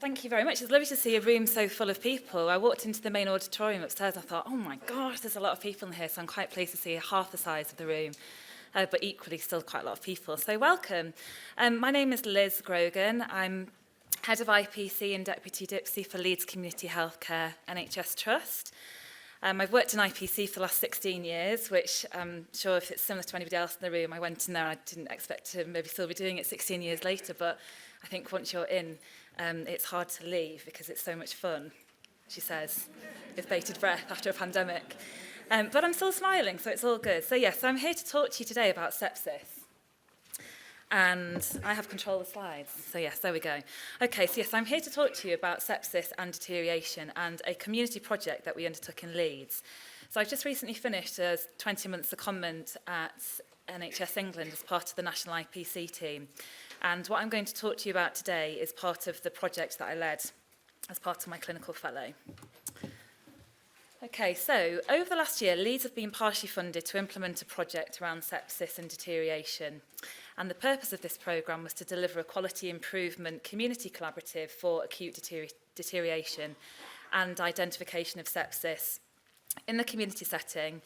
Thank you very much. It's lovely to see a room so full of people. I walked into the main auditorium upstairs and I thought, oh my gosh, there's a lot of people in here, so I'm quite pleased to see half the size of the room, but equally still quite a lot of people. So welcome. My name is Liz Grogan. I'm Head of IPC and Deputy Dipsy for Leeds Community Healthcare NHS Trust. I've worked in IPC for the last 16 years, which I'm sure if it's similar to anybody else in the room, I went in there and I didn't expect to maybe still be doing it 16 years later, but I think once you're in, it's hard to leave because it's so much fun, she says, with bated breath after a pandemic. But I'm still smiling, so it's all good. So yes, I'm here to talk to you today about sepsis. And I have control of the slides. So yes, there we go. Okay, so yes, I'm here to talk to you about sepsis and deterioration and a community project that we undertook in Leeds. So I've just recently finished a 20 months secondment at NHS England as part of the National IPC team. And what I'm going to talk to you about today is part of the project that I led as part of my clinical fellow. Okay, so over the last year, Leeds have been partially funded to implement a project around sepsis and deterioration. And the purpose of this programme was to deliver a quality improvement community collaborative for acute deterioration and identification of sepsis in the community setting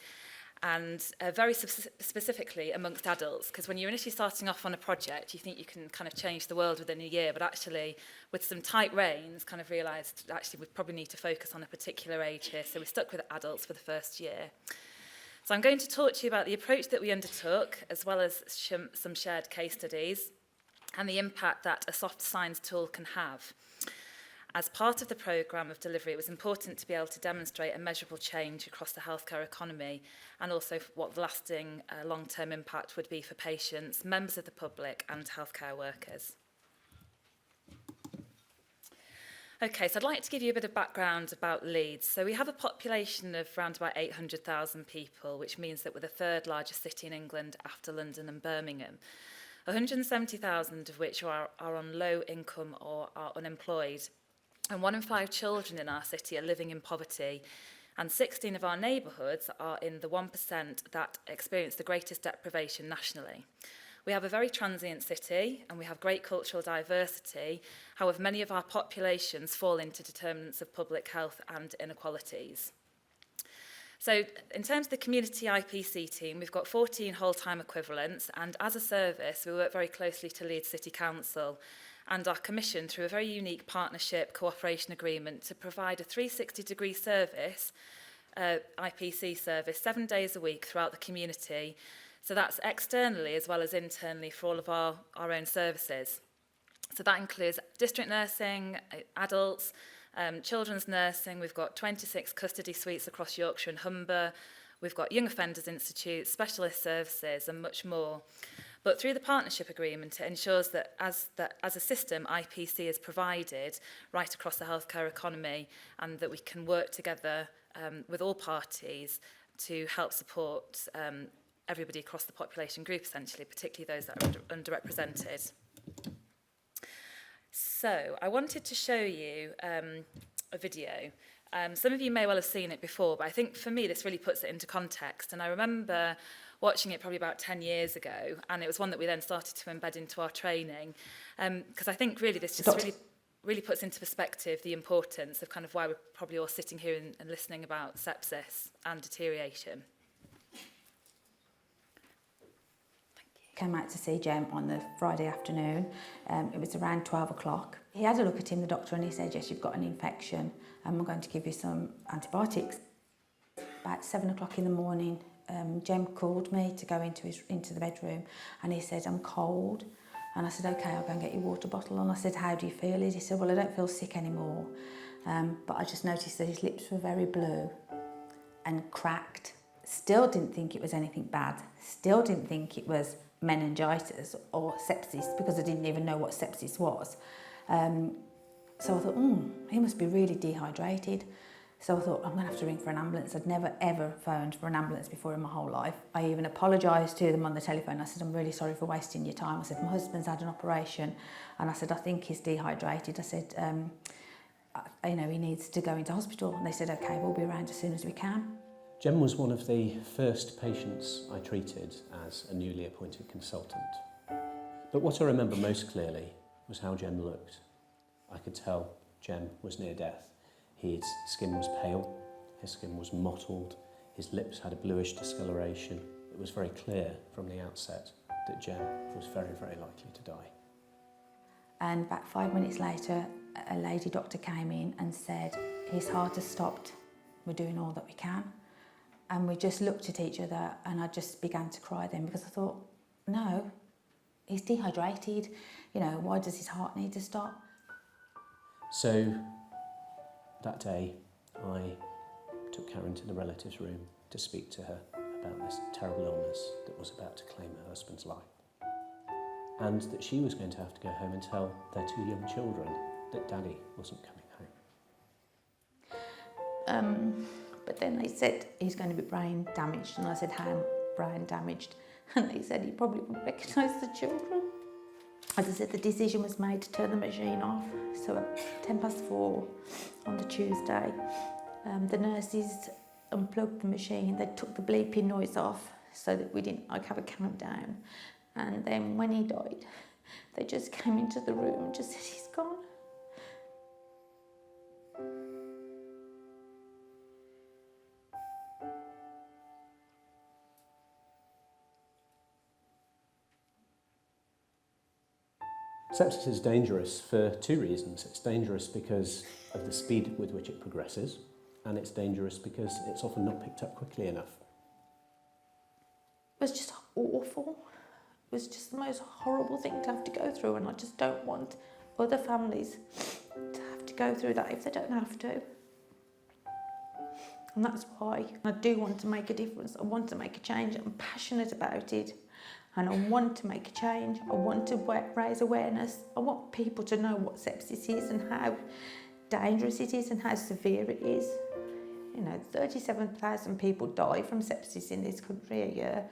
and very specifically amongst adults, because when you're initially starting off on a project, you think you can kind of change the world within a year, but actually with some tight reins kind of realised actually we probably need to focus on a particular age here, so we stuck with adults for the first year. So I'm going to talk to you about the approach that we undertook, as well as some shared case studies, and the impact that a soft science tool can have. As part of the programme of delivery, it was important to be able to demonstrate a measurable change across the healthcare economy and also what the lasting long-term impact would be for patients, members of the public and healthcare workers. Okay, so I'd like to give you a bit of background about Leeds. So we have a population of around about 800,000 people, which means that we're the third largest city in England after London and Birmingham. 170,000 of which are on low income or are unemployed. And 1 in 5 children in our city are living in poverty. And 16 of our neighbourhoods are in the 1% that experience the greatest deprivation nationally. We have a very transient city and we have great cultural diversity. However, many of our populations fall into determinants of public health and inequalities. So in terms of the community IPC team, we've got 14 whole-time equivalents, and as a service, we work very closely to Leeds City Council and are commissioned through a very unique partnership cooperation agreement to provide a 360-degree service, IPC service, 7 days a week throughout the community. So that's externally as well as internally for all of our own services. So that includes district nursing, adults, children's nursing. We've got 26 custody suites across Yorkshire and Humber. We've got Young Offenders Institute, specialist services and much more. But through the partnership agreement, it ensures that as a system, IPC is provided right across the healthcare economy and that we can work together with all parties to help support everybody across the population group, essentially, particularly those that are underrepresented. So I wanted to show you a video. Some of you may well have seen it before, but I think for me this really puts it into context. And I remember watching it probably about 10 years ago, and it was one that we then started to embed into our training, because I think really this just really puts into perspective the importance of kind of why we're probably all sitting here and listening about sepsis and deterioration. Came out to see Jem on the Friday afternoon. It was around 12 o'clock. He had a look at him, the doctor, and he said, yes, you've got an infection and we're going to give you some antibiotics. About 7 o'clock in the morning, Jem called me to go into the bedroom and he said, I'm cold. And I said, okay, I'll go and get your water bottle. And I said, how do you feel? He said, well, I don't feel sick anymore. But I just noticed that his lips were very blue and cracked. Still didn't think it was anything bad. Still didn't think it was meningitis or sepsis because I didn't even know what sepsis was. So I thought, he must be really dehydrated. So I thought, I'm going to have to ring for an ambulance. I'd never, ever phoned for an ambulance before in my whole life. I even apologised to them on the telephone. I said, I'm really sorry for wasting your time. I said, my husband's had an operation. And I said, I think he's dehydrated. I said, he needs to go into hospital. And they said, OK, we'll be around as soon as we can. Jem was one of the first patients I treated as a newly appointed consultant. But what I remember most clearly was how Jem looked. I could tell Jem was near death. His skin was pale, his skin was mottled, his lips had a bluish discoloration. It was very clear from the outset that Jem was very, very likely to die. And about 5 minutes later, a lady doctor came in and said, his heart has stopped, we're doing all that we can. And we just looked at each other and I just began to cry then, because I thought, no, he's dehydrated, you know, why does his heart need to stop? So that day I took Karen to the relatives' room to speak to her about this terrible illness that was about to claim her husband's life, and that she was going to have to go home and tell their 2 young children that Daddy wasn't coming home. But then they said he's going to be brain damaged, and I said, how brain damaged? And they said he probably wouldn't recognise the children. As I said, the decision was made to turn the machine off. So at 4:10 on the Tuesday, the nurses unplugged the machine. They took the bleeping noise off so that we didn't have a countdown. And then when he died, they just came into the room and just said, he's gone. Sepsis is dangerous for 2 reasons. It's dangerous because of the speed with which it progresses, and it's dangerous because it's often not picked up quickly enough. It was just awful. It was just the most horrible thing to have to go through, and I just don't want other families to have to go through that if they don't have to. And that's why I do want to make a difference. I want to make a change. I'm passionate about it. And I want to make a change. I want to raise awareness. I want people to know what sepsis is and how dangerous it is and how severe it is. You know, 37,000 people die from sepsis in this country a year.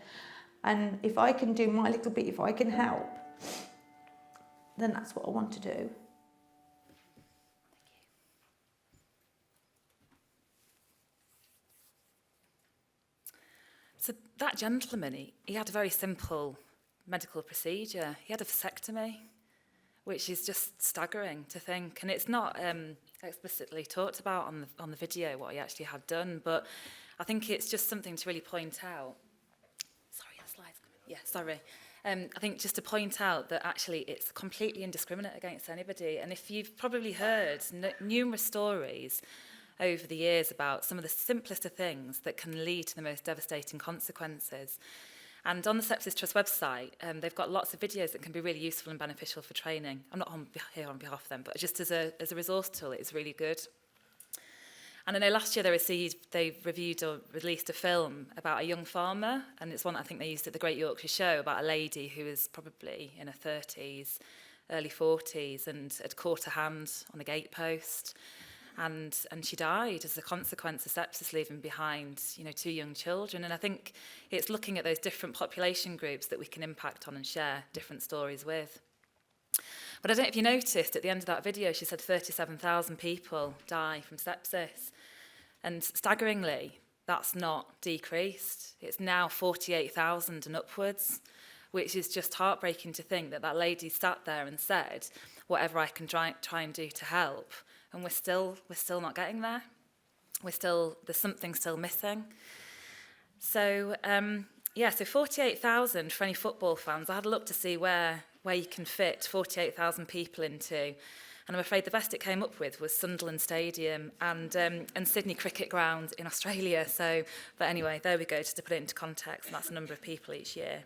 And if I can do my little bit, if I can help, then that's what I want to do. So that gentleman, he had a very simple medical procedure. He had a vasectomy, which is just staggering to think. And it's not explicitly talked about on the video what he actually had done, but I think it's just something to really point out. Sorry, the slide's coming. Yeah, sorry. I think just to point out that actually it's completely indiscriminate against anybody. And if you've probably heard numerous stories over the years about some of the simplest of things that can lead to the most devastating consequences. And on the Sepsis Trust website, they've got lots of videos that can be really useful and beneficial for training. I'm not here on behalf of them, but just as a resource tool, it's really good. And I know last year they reviewed or released a film about a young farmer, and it's one I think they used at the Great Yorkshire Show, about a lady who was probably in her 30s, early 40s, and had caught a hand on a gatepost. And she died as a consequence of sepsis, leaving behind, 2 young children. And I think it's looking at those different population groups that we can impact on and share different stories with. But I don't know if you noticed, at the end of that video, she said 37,000 people die from sepsis. And staggeringly, that's not decreased. It's now 48,000 and upwards, which is just heartbreaking to think that lady sat there and said, whatever I can try and do to help. And we're still not getting there. There's something still missing. So, so 48,000 for any football fans. I had a look to see where you can fit 48,000 people into. And I'm afraid the best it came up with was Sunderland Stadium and Sydney Cricket Ground in Australia. So, but anyway, there we go, just to put it into context. And that's a number of people each year.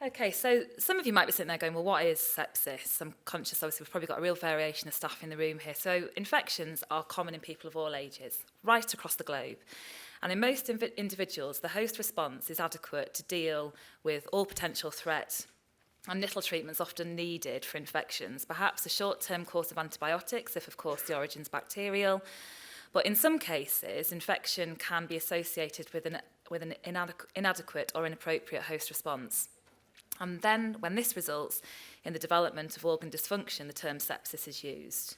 Okay, so some of you might be sitting there going, well, what is sepsis? I'm conscious, obviously, we've probably got a real variation of staff in the room here. So infections are common in people of all ages, right across the globe. And in most individuals, the host response is adequate to deal with all potential threat. And little treatment's often needed for infections, perhaps a short-term course of antibiotics, if, of course, the origin's bacterial. But in some cases, infection can be associated with an inadequate or inappropriate host response. And then, when this results in the development of organ dysfunction, the term sepsis is used.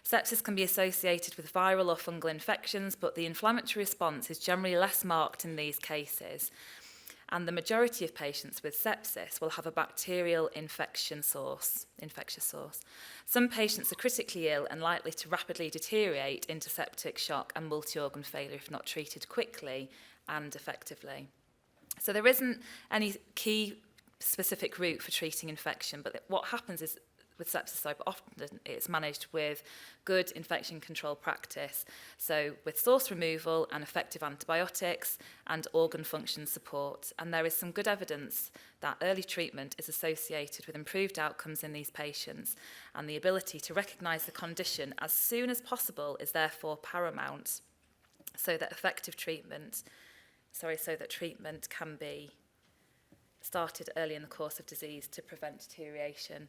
Sepsis can be associated with viral or fungal infections, but the inflammatory response is generally less marked in these cases. And the majority of patients with sepsis will have a bacterial infectious source. Some patients are critically ill and likely to rapidly deteriorate into septic shock and multi-organ failure if not treated quickly and effectively. So there isn't any key specific route for treating infection, but what happens is with sepsis, often it's managed with good infection control practice. So with source removal and effective antibiotics and organ function support. And there is some good evidence that early treatment is associated with improved outcomes in these patients, and the ability to recognise the condition as soon as possible is therefore paramount, so that treatment can be started early in the course of disease to prevent deterioration.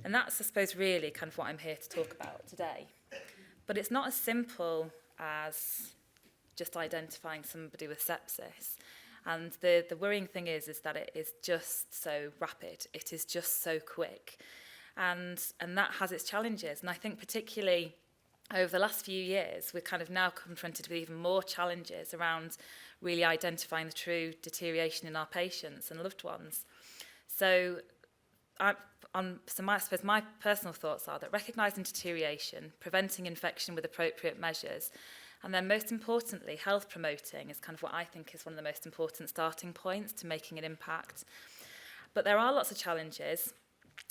And that's, I suppose, really kind of what I'm here to talk about today. But it's not as simple as just identifying somebody with sepsis. And the worrying thing is that it is just so rapid. It is just so quick. And that has its challenges. And I think particularly over the last few years, we're kind of now confronted with even more challenges around really identifying the true deterioration in our patients and loved ones. So I suppose my personal thoughts are that recognising deterioration, preventing infection with appropriate measures, and then most importantly, health promoting is kind of what I think is one of the most important starting points to making an impact. But there are lots of challenges,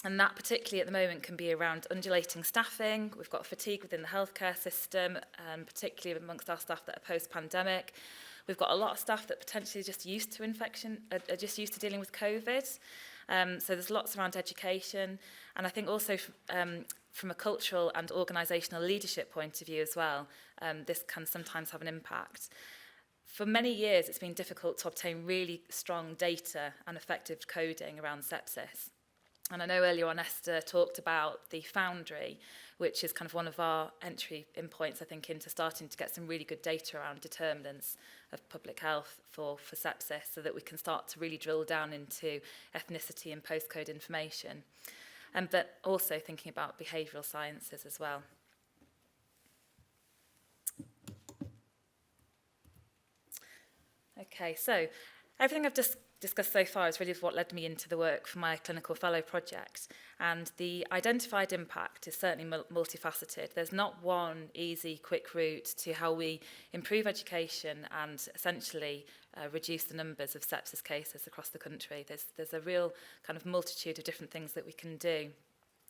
and that particularly at the moment can be around undulating staffing. We've got fatigue within the healthcare system, particularly amongst our staff that are post-pandemic. We've got a lot of staff that potentially are just used to infection, are just used to dealing with COVID. So there's lots around education, and I think also from a cultural and organisational leadership point of view as well, this can sometimes have an impact. For many years, it's been difficult to obtain really strong data and effective coding around sepsis. And I know earlier on Esther talked about the Foundry, which is kind of one of our entry in points, I think, into starting to get some really good data around determinants of public health for sepsis, so that we can start to really drill down into ethnicity and postcode information. But also thinking about behavioural sciences as well. Okay, so everything I've just discussed so far is really what led me into the work for my clinical fellow project, and the identified impact is certainly multifaceted. There's not one easy, quick route to how we improve education and essentially reduce the numbers of sepsis cases across the country. There's a real kind of multitude of different things that we can do.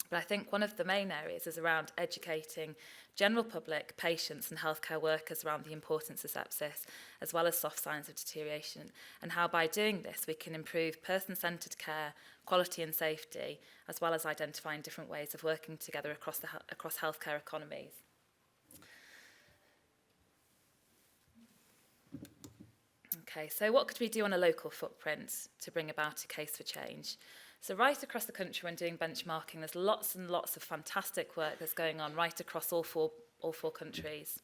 But I think one of the main areas is around educating general public, patients and healthcare workers around the importance of sepsis, as well as soft signs of deterioration, and how by doing this we can improve person-centred care, quality and safety, as well as identifying different ways of working together across healthcare economies. Okay, so what could we do on a local footprint to bring about a case for change? So right across the country when doing benchmarking, there's lots and lots of fantastic work that's going on right across all four countries,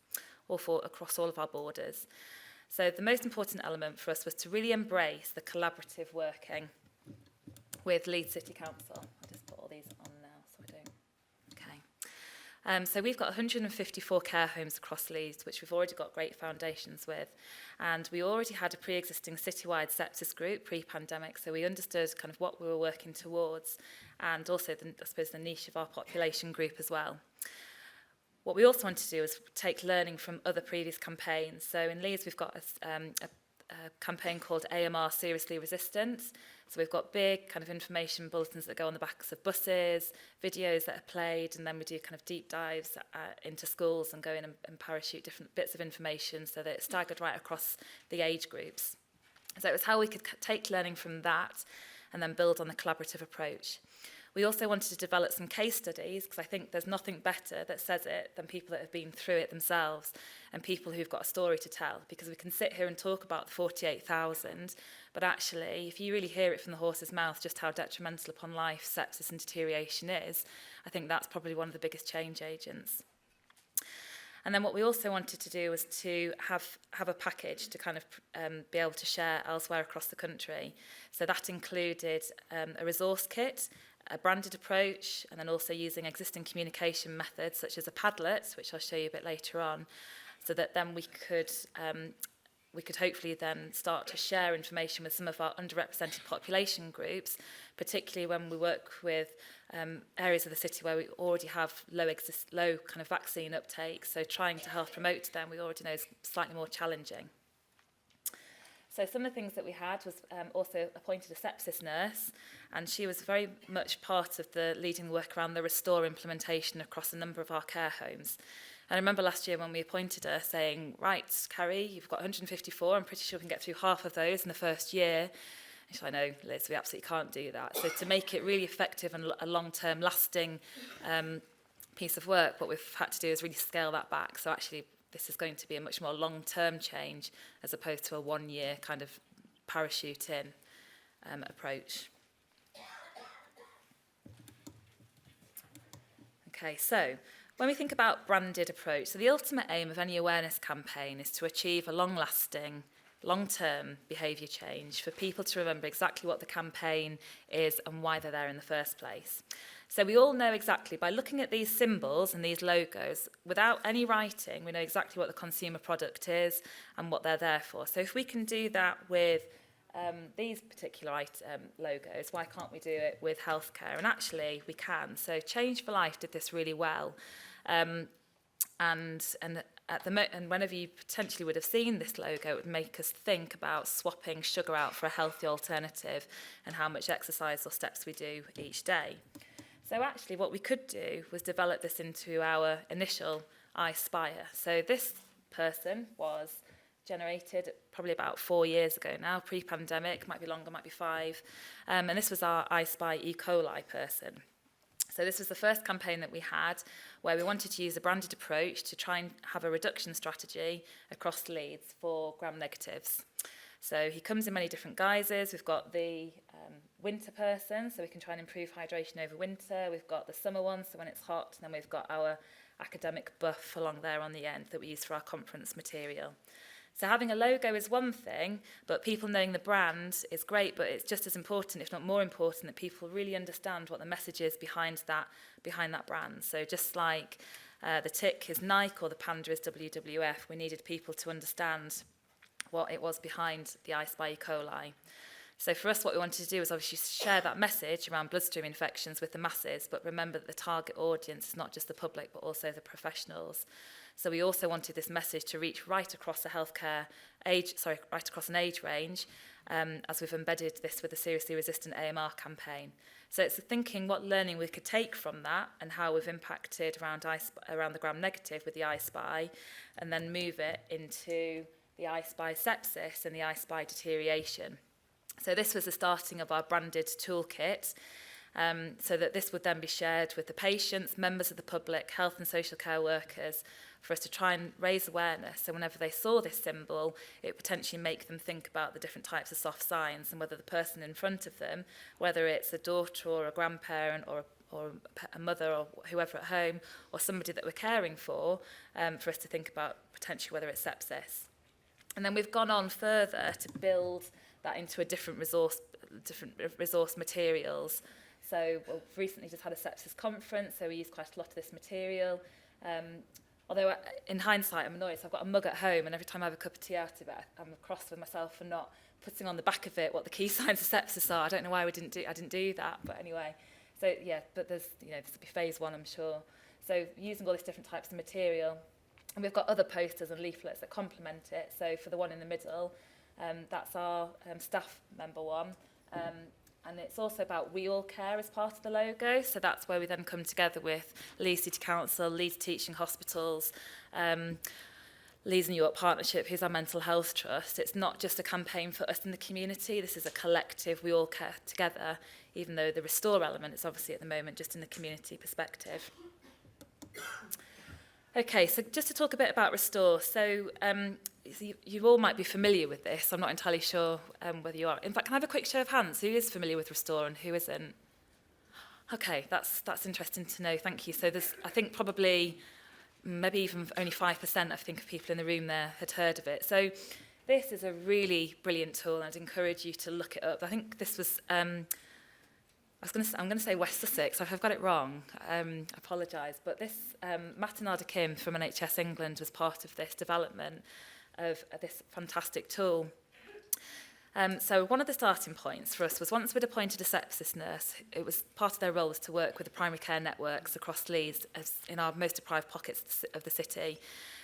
across all of our borders. So the most important element for us was to really embrace the collaborative working with Leeds City Council. I'll just put all these on now so I don't. Okay. So we've got 154 care homes across Leeds, which we've already got great foundations with. And we already had a pre-existing citywide sepsis group pre-pandemic, so we understood kind of what we were working towards, and also, I suppose, the niche of our population group as well. What we also want to do is take learning from other previous campaigns. So in Leeds, we've got a campaign called AMR Seriously Resistant. So we've got big kind of information bulletins that go on the backs of buses, videos that are played, and then we do kind of deep dives into schools and go in and parachute different bits of information so that it's staggered right across the age groups. So it was how we could take learning from that and then build on a collaborative approach. We also wanted to develop some case studies, because I think there's nothing better that says it than people that have been through it themselves and people who've got a story to tell, because we can sit here and talk about the 48,000, but actually, if you really hear it from the horse's mouth just how detrimental upon life sepsis and deterioration is, I think that's probably one of the biggest change agents. And then what we also wanted to do was to have a package to kind of be able to share elsewhere across the country. So that included a resource kit, a branded approach, and then also using existing communication methods such as a Padlet, which I'll show you a bit later on, so that then we could we could hopefully then start to share information with some of our underrepresented population groups, particularly when we work with areas of the city where we already have low kind of vaccine uptake. So trying to help promote them, we already know is slightly more challenging. So some of the things that we had was also appointed a sepsis nurse, and she was very much part of the leading work around the Restore implementation across a number of our care homes. And I remember last year when we appointed her saying, right, Carrie, you've got 154, I'm pretty sure we can get through half of those in the first year. And she's like, no, Liz, we absolutely can't do that. So to make it really effective and a long-term lasting piece of work, what we've had to do is really scale that back. So actually, this is going to be a much more long-term change as opposed to a one-year kind of parachute-in approach. Okay, so when we think about branded approach, so the ultimate aim of any awareness campaign is to achieve a long-lasting, long-term behaviour change for people to remember exactly what the campaign is and why they're there in the first place. So we all know exactly, by looking at these symbols and these logos, without any writing, we know exactly what the consumer product is and what they're there for. So if we can do that with these particular logos, why can't we do it with healthcare? And actually, we can. So Change for Life did this really well. And whenever you potentially would have seen this logo, it would make us think about swapping sugar out for a healthy alternative and how much exercise or steps we do each day. So actually what we could do was develop this into our initial iSpire. So this person was generated probably about 4 years ago now, pre-pandemic, might be longer, might be 5. And this was our iSpy E. coli person. So this was the first campaign that we had where we wanted to use a branded approach to try and have a reduction strategy across Leeds for gram-negatives. So he comes in many different guises. We've got the winter person, so we can try and improve hydration over winter. We've got the summer one, so when it's hot. And then we've got our academic buff along there on the end that we use for our conference material. So having a logo is one thing, but people knowing the brand is great, but it's just as important, if not more important, that people really understand what the message is behind that brand. So just like the tick is Nike or the panda is WWF, we needed people to understand what it was behind the iSpy E. coli. So for us, what we wanted to do was obviously share that message around bloodstream infections with the masses, but remember that the target audience is not just the public, but also the professionals. So we also wanted this message to reach right across the right across an age range, as we've embedded this with the Seriously Resistant AMR campaign. So it's thinking what learning we could take from that and how we've impacted around the gram-negative with the iSpy, and then move it into the iSpy sepsis and the iSpy deterioration. So this was the starting of our branded toolkit, so that this would then be shared with the patients, members of the public, health and social care workers, for us to try and raise awareness. So whenever they saw this symbol, it would potentially make them think about the different types of soft signs and whether the person in front of them, whether it's a daughter or a grandparent or a mother or whoever at home, or somebody that we're caring for us to think about potentially whether it's sepsis. And then we've gone on further to build that into a different resource materials. So we've recently just had a sepsis conference, so we use quite a lot of this material. Although in hindsight, I'm annoyed. So I've got a mug at home, and every time I have a cup of tea out of it, I'm cross with myself for not putting on the back of it what the key signs of sepsis are. I don't know why I didn't do that, but anyway. So yeah, but this will be phase 1, I'm sure. So using all these different types of material, and we've got other posters and leaflets that complement it. So for the one in the middle, that's our staff member one. And it's also about We All Care as part of the logo. So that's where we then come together with Leeds City Council, Leeds Teaching Hospitals, Leeds and York Partnership, who's our mental health trust. It's not just a campaign for us in the community. This is a collective, we all care together, even though the Restore element is obviously at the moment just in the community perspective. Okay, so just to talk a bit about Restore. So you all might be familiar with this. I'm not entirely sure whether you are. In fact, can I have a quick show of hands? Who is familiar with Restore and who isn't? Okay, that's interesting to know. Thank you. So there's, I think, probably maybe even only 5% I think of people in the room there had heard of it. So this is a really brilliant tool, and I'd encourage you to look it up. I think this was I'm going to say West Sussex. If I've got it wrong, I apologise. But this, Matt and Ada Kim from NHS England was part of this development. of this fantastic tool. So one of the starting points for us was once we'd appointed a sepsis nurse, it was part of their role was to work with the primary care networks across Leeds in our most deprived pockets of the city,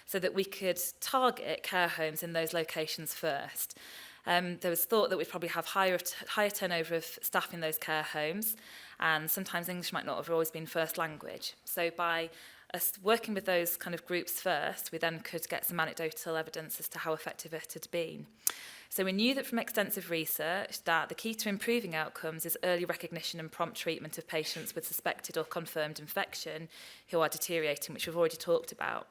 so that we could target care homes in those locations first. There was thought that we'd probably have higher turnover of staff in those care homes, and sometimes English might not have always been first language. So by us working with those kind of groups first, we then could get some anecdotal evidence as to how effective it had been. So we knew that from extensive research that the key to improving outcomes is early recognition and prompt treatment of patients with suspected or confirmed infection who are deteriorating, which we've already talked about.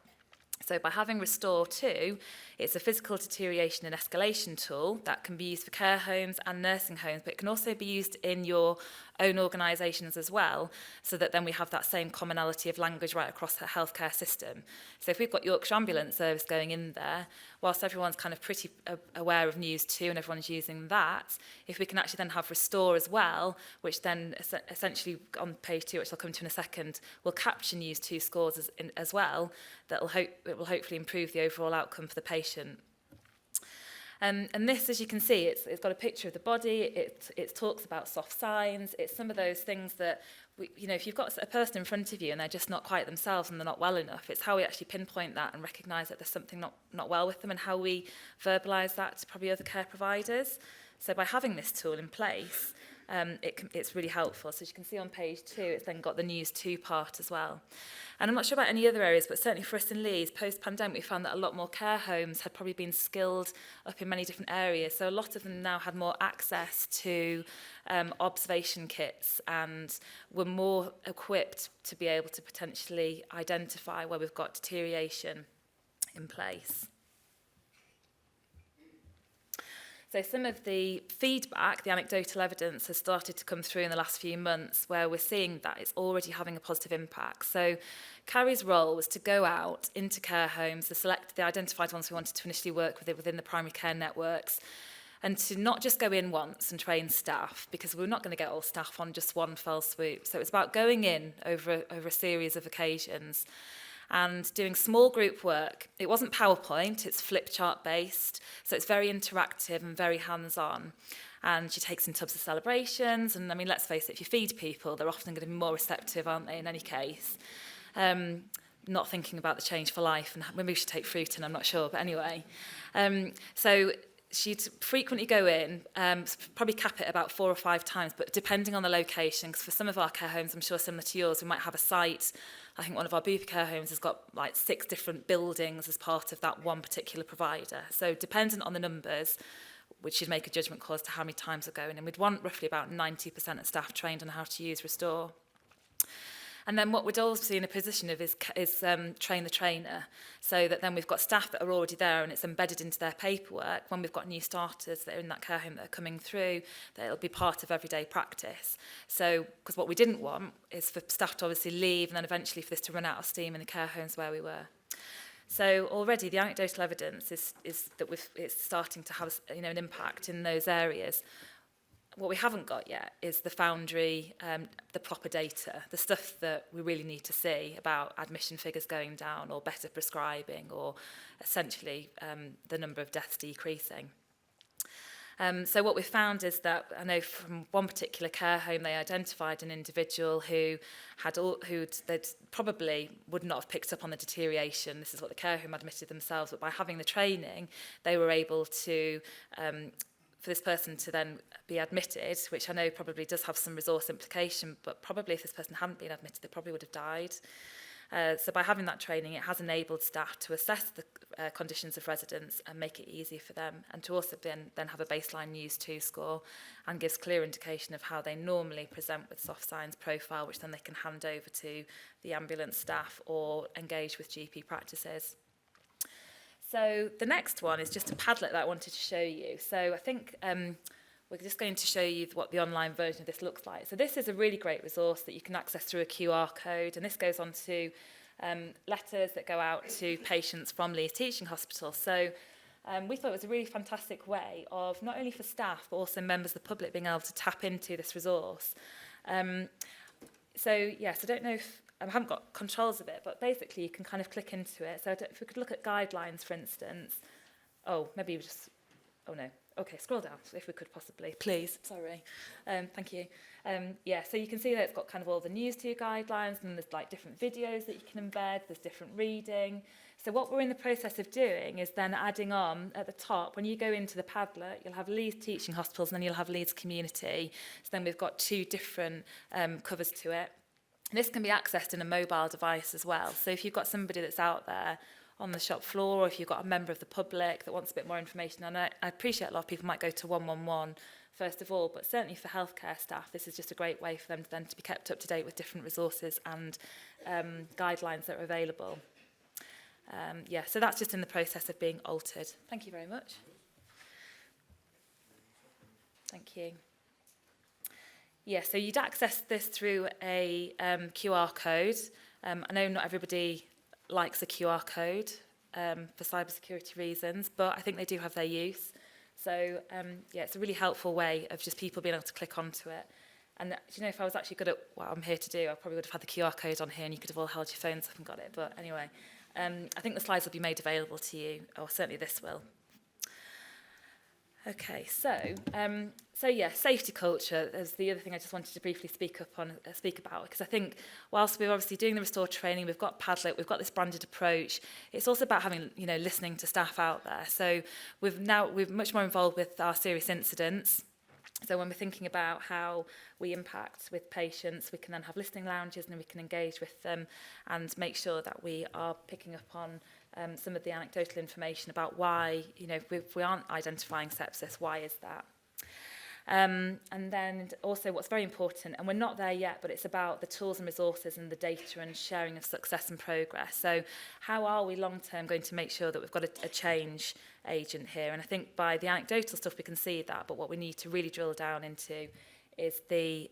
So by having Restore 2, it's a physical deterioration and escalation tool that can be used for care homes and nursing homes, but it can also be used in your own organisations as well, so that then we have that same commonality of language right across the healthcare system. So if we've got Yorkshire Ambulance Service going in there, whilst everyone's kind of pretty aware of News 2 and everyone's using that, if we can actually then have Restore as well, which then essentially on page 2, which I'll come to in a second, will capture News 2 scores as well, it will hopefully improve the overall outcome for the patient. And this, as you can see, it's got a picture of the body, it talks about soft signs, it's some of those things that, if you've got a person in front of you and they're just not quite themselves and they're not well enough, it's how we actually pinpoint that and recognise that there's something not well with them, and how we verbalise that to probably other care providers. So by having this tool in place, it's really helpful. So as you can see on page 2, it's then got the News 2 part as well. And I'm not sure about any other areas, but certainly for us in Leeds, post-pandemic, we found that a lot more care homes had probably been skilled up in many different areas. So a lot of them now had more access to observation kits and were more equipped to be able to potentially identify where we've got deterioration in place. So some of the feedback, the anecdotal evidence, has started to come through in the last few months, where we're seeing that it's already having a positive impact. So Carrie's role was to go out into care homes, to select the identified ones we wanted to initially work with within the primary care networks, and to not just go in once and train staff, because we're not going to get all staff on just one fell swoop. So it's about going in over a series of occasions and doing small group work. It wasn't PowerPoint, it's flip chart based, so it's very interactive and very hands-on. And she takes in tubs of celebrations, and I mean, let's face it, if you feed people, they're often going to be more receptive, aren't they, in any case? Not thinking about the change for life, and maybe we should take fruit in, I'm not sure, but anyway. So she'd frequently go in, probably cap it about 4 or 5 times, but depending on the location, because for some of our care homes, I'm sure similar to yours, we might have a site. I think one of our Bupa care homes has got like 6 different buildings as part of that one particular provider. So dependent on the numbers, which should make a judgment call as to how many times we're going. And we'd want roughly about 90% of staff trained on how to use Restore. And then what we'd also be in a position of is train the trainer, so that then we've got staff that are already there and it's embedded into their paperwork. When we've got new starters that are in that care home that are coming through, that it'll be part of everyday practice. So, because what we didn't want is for staff to obviously leave and then eventually for this to run out of steam in the care homes where we were. So already the anecdotal evidence is that it's starting to have an impact in those areas. What we haven't got yet is the foundry, the proper data, the stuff that we really need to see about admission figures going down or better prescribing or essentially the number of deaths decreasing. So what we found is that, I know from one particular care home, they identified an individual who they'd probably would not have picked up on the deterioration. This is what the care home admitted themselves, but by having the training, they were able to for this person to then be admitted, which I know probably does have some resource implication, but probably if this person hadn't been admitted, they probably would have died. So by having that training, it has enabled staff to assess the conditions of residents and make it easier for them, and to also then have a baseline News 2 score, and gives clear indication of how they normally present with soft signs profile, which then they can hand over to the ambulance staff or engage with GP practices. So the next one is just a Padlet that I wanted to show you. So I think we're just going to show you what the online version of this looks like. So this is a really great resource that you can access through a QR code, and this goes on to letters that go out to patients from Leeds Teaching Hospital. So we thought it was a really fantastic way of not only for staff, but also members of the public being able to tap into this resource. So yes, I don't know if I haven't got controls of it, but basically you can kind of click into it. So if we could look at guidelines, for instance, Oh, maybe we just, oh no. Okay, scroll down if we could possibly, please. Sorry. Thank you. Yeah, so you can see that it's got kind of all the news to your guidelines, and there's like different videos that you can embed, there's different reading. So what we're in the process of doing is then adding on at the top, when you go into the Padlet, you'll have Leeds Teaching Hospitals and then you'll have Leeds Community. So then we've got two different covers to it. And this can be accessed in a mobile device as well. So if you've got somebody that's out there on the shop floor, or if you've got a member of the public that wants a bit more information, and I appreciate a lot of people might go to 111 first of all, but certainly for healthcare staff, this is just a great way for them to then to be kept up to date with different resources and guidelines that are available. Yeah, so that's just in the process of being altered. Thank you very much. Thank you. Yeah, so you'd access this through a QR code. I know not everybody likes a QR code for cybersecurity reasons, but I think they do have their use. So yeah, it's a really helpful way of just people being able to click onto it. And do you know, if I was actually good at what I'm here to do, I probably would have had the QR code on here and you could have all held your phones up and got it. But anyway, I think the slides will be made available to you, or certainly this will. Okay, so yeah, safety culture is the other thing I just wanted to briefly speak about, because I think whilst we're obviously doing the Restore training, we've got Padlet, we've got this branded approach, it's also about having, you know, listening to staff out there. So we're much more involved with our serious incidents. So when we're thinking about how we impact with patients, we can then have listening lounges and we can engage with them and make sure that we are picking up on some of the anecdotal information about why, you know, if we aren't identifying sepsis, why is that? And then also what's very important, and we're not there yet, but it's about the tools and resources and the data and sharing of success and progress. So how are we long-term going to make sure that we've got a change agent here? And I think by the anecdotal stuff we can see that, but what we need to really drill down into is the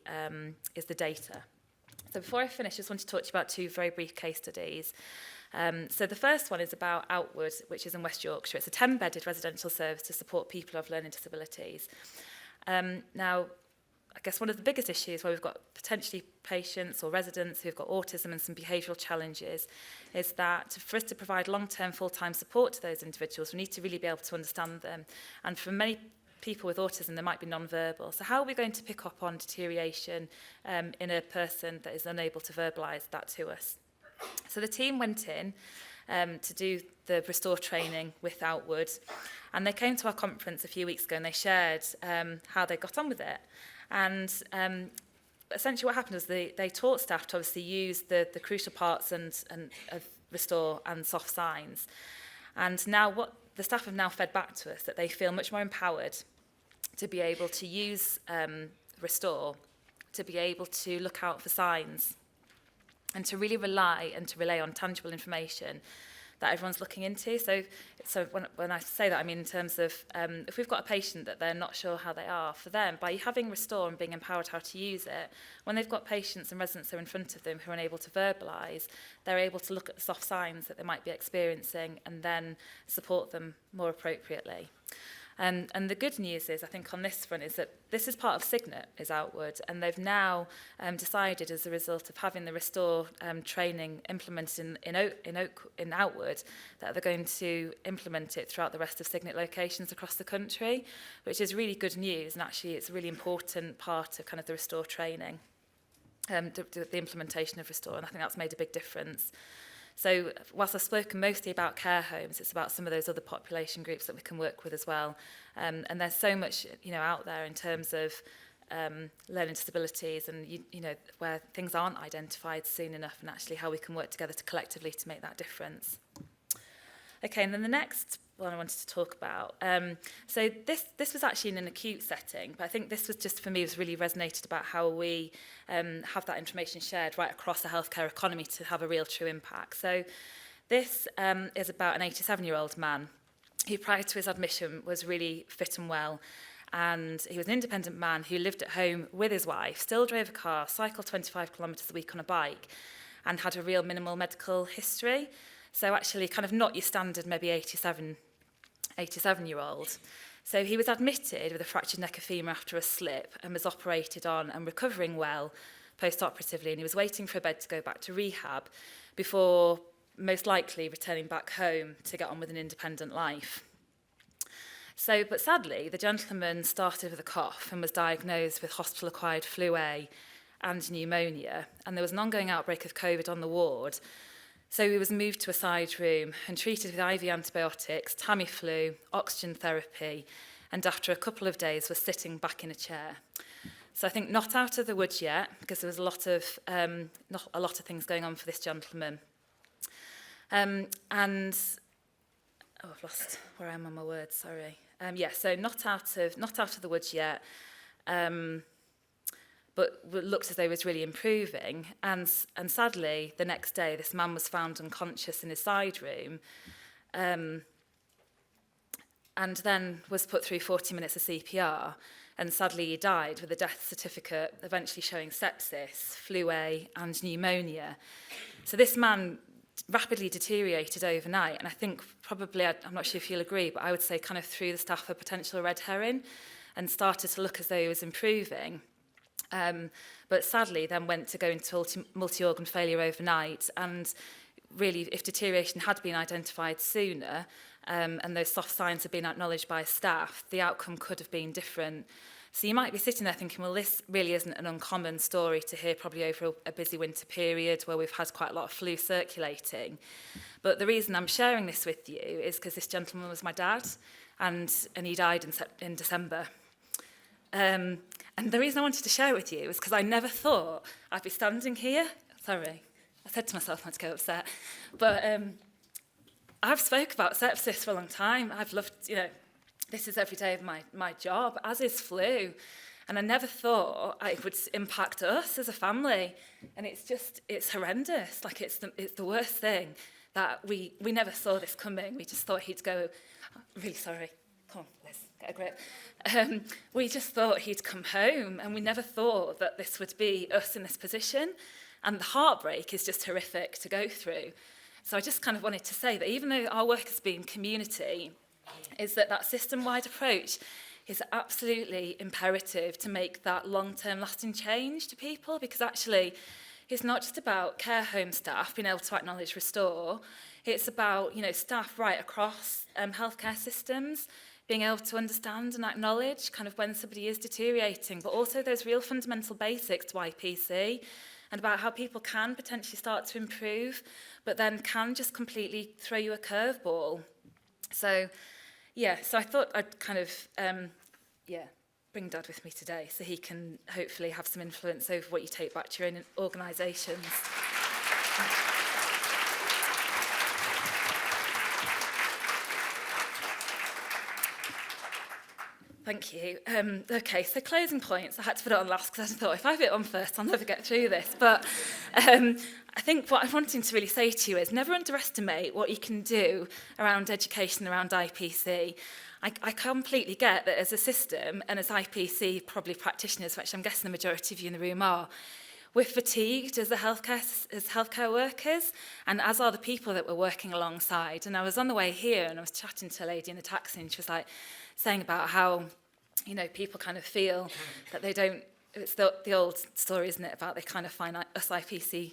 data. So before I finish, I just want to talk to you about two very brief case studies. So the first one is about Outwood, which is in West Yorkshire. It's a 10-bedded residential service to support people who have learning disabilities. Now, I guess one of the biggest issues where we've got potentially patients or residents who've got autism and some behavioural challenges is that for us to provide long-term full-time support to those individuals, we need to really be able to understand them. And for many people with autism, they might be non-verbal. So how are we going to pick up on deterioration in a person that is unable to verbalise that to us? So the team went in to do the Restore training with Outwood, and they came to our conference a few weeks ago and they shared how they got on with it. And essentially what happened was they taught staff to obviously use the crucial parts and of Restore and soft signs. And now what the staff have now fed back to us that they feel much more empowered to be able to use Restore, to be able to look out for signs, and to really rely on tangible information that everyone's looking into. So when I say that, I mean in terms of if we've got a patient that they're not sure how they are, for them, by having Restore and being empowered how to use it, when they've got patients and residents who are in front of them who are unable to verbalise, they're able to look at the soft signs that they might be experiencing and then support them more appropriately. And the good news is, I think on this front, is that this is part of Signet, is Outwood, and they've now decided as a result of having the Restore training implemented in Outwood, that they're going to implement it throughout the rest of Signet locations across the country, which is really good news, and actually it's a really important part of kind of the Restore training, the implementation of Restore, and I think that's made a big difference. So whilst I've spoken mostly about care homes, it's about some of those other population groups that we can work with as well. And there's so much, you know, out there in terms of learning disabilities and, you know, where things aren't identified soon enough, and actually how we can work together to collectively to make that difference. Okay, and then the next one I wanted to talk about. So this was actually in an acute setting, but I think this was just, for me, was really resonated about how we have that information shared right across the healthcare economy to have a real true impact. So this is about an 87-year-old man who, prior to his admission, was really fit and well. And he was an independent man who lived at home with his wife, still drove a car, cycled 25 kilometres a week on a bike, and had a real minimal medical history. So actually kind of not your standard maybe 87-year-old. So he was admitted with a fractured neck of femur after a slip and was operated on and recovering well post-operatively, and he was waiting for a bed to go back to rehab before most likely returning back home to get on with an independent life. But sadly, the gentleman started with a cough and was diagnosed with hospital-acquired flu A and pneumonia, and there was an ongoing outbreak of COVID on the ward. So he was moved to a side room and treated with IV antibiotics, Tamiflu, oxygen therapy, and after a couple of days was sitting back in a chair. So I think not out of the woods yet, because there was not a lot of things going on for this gentleman. I've lost where I am on my words, sorry. So not out of the woods yet, but looked as though he was really improving. And sadly, the next day, this man was found unconscious in his side room, and then was put through 40 minutes of CPR. And sadly, he died with a death certificate eventually showing sepsis, flu A, and pneumonia. So this man rapidly deteriorated overnight, and I think probably, I'm not sure if you'll agree, but I would say kind of threw the staff a potential red herring and started to look as though he was improving. But sadly then went to go into multi-organ failure overnight, and really if deterioration had been identified sooner and those soft signs had been acknowledged by staff, the outcome could have been different. So you might be sitting there thinking, well, this really isn't an uncommon story to hear probably over a busy winter period where we've had quite a lot of flu circulating. But the reason I'm sharing this with you is because this gentleman was my dad, and he died in December. And the reason I wanted to share it with you is because I never thought I'd be standing here. Sorry, I said to myself not to go upset. But I've spoke about sepsis for a long time. I've loved, this is every day of my job, as is flu. And I never thought it would impact us as a family. And it's horrendous. Like it's the worst thing that we never saw this coming. We just thought he'd go, really sorry, come on, let's get a grip. We just thought he'd come home, and we never thought that this would be us in this position. And the heartbreak is just horrific to go through. So I just kind of wanted to say that even though our work has been community, is that system-wide approach is absolutely imperative to make that long-term lasting change to people, because actually it's not just about care home staff being able to acknowledge restore, it's about staff right across healthcare systems being able to understand and acknowledge kind of when somebody is deteriorating, but also those real fundamental basics to IPC and about how people can potentially start to improve, but then can just completely throw you a curveball. So I thought I'd kind of, bring Dad with me today so he can hopefully have some influence over what you take back to your own organisations. Thank you. Okay, so closing points. I had to put it on last because I thought if I put it on first, I'll never get through this. But I think what I'm wanting to really say to you is never underestimate what you can do around education, around IPC. I completely get that as a system and as IPC, probably practitioners, which I'm guessing the majority of you in the room are, we're fatigued as healthcare workers, and as are the people that we're working alongside. And I was on the way here and I was chatting to a lady in a taxi, and she was like saying about how, people kind of feel that they don't, it's the old story, isn't it, about they kind of find us IPC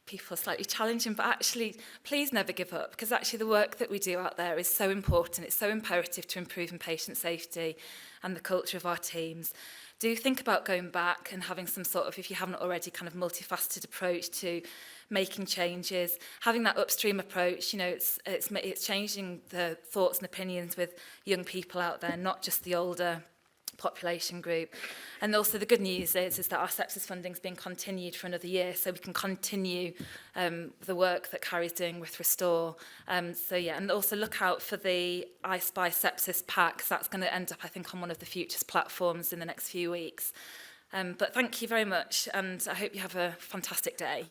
people are slightly challenging, but actually, please never give up, because actually the work that we do out there is so important. It's so imperative to improving patient safety and the culture of our teams. Do think about going back and having some sort of, if you haven't already, kind of multifaceted approach to making changes, having that upstream approach. It's changing the thoughts and opinions with young people out there, not just the older population group. And also the good news is that our sepsis funding is being continued for another year, so we can continue the work that Carrie's doing with Restore. And also look out for the I Spy Sepsis pack, 'cause that's going to end up, I think, on one of the Futures platforms in the next few weeks. But thank you very much, and I hope you have a fantastic day.